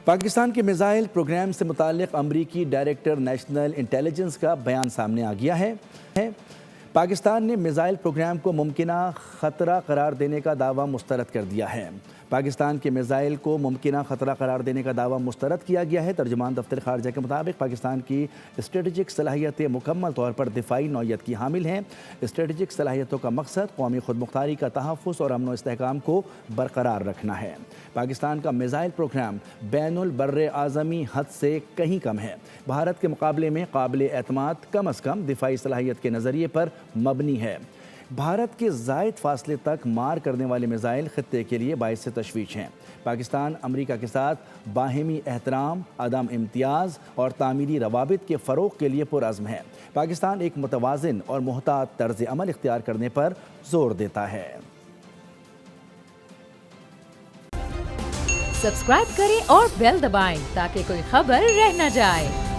پاکستان کے missile programme سے متعلق امریکی ڈائریکٹر نیشنل انٹیلیجنس کا بیان سامنے آ گیا ہے۔ پاکستان نے میزائل پروگرام کو ممکنہ خطرہ قرار دینے کا دعویٰ مسترد کر دیا ہے۔ پاکستان کے میزائل کو ممکنہ خطرہ قرار دینے کا دعویٰ مسترد کیا گیا ہے۔ ترجمان دفتر خارجہ کے مطابق پاکستان کی اسٹریٹجک صلاحیتیں مکمل طور پر دفاعی نوعیت کی حامل ہیں۔ اسٹریٹجک صلاحیتوں کا مقصد قومی خود مختاری کا تحفظ اور امن و استحکام کو برقرار رکھنا ہے۔ پاکستان کا میزائل پروگرام بین البر اعظمی حد سے کہیں کم ہے۔ بھارت کے مقابلے میں قابل اعتماد کم از کم دفاعی صلاحیت کے نظریے پر مبنی ہے۔ بھارت کے زائد فاصلے تک مار کرنے والے میزائل خطے کے لیے باعث تشویش ہیں۔ پاکستان امریکہ کے ساتھ باہمی احترام، عدم امتیاز اور تعمیری روابط کے فروغ کے لیے پرعزم ہے۔ پاکستان ایک متوازن اور محتاط طرز عمل اختیار کرنے پر زور دیتا ہے۔ سبسکرائب کریں اور بیل دبائیں تاکہ کوئی خبر رہ نہ جائے۔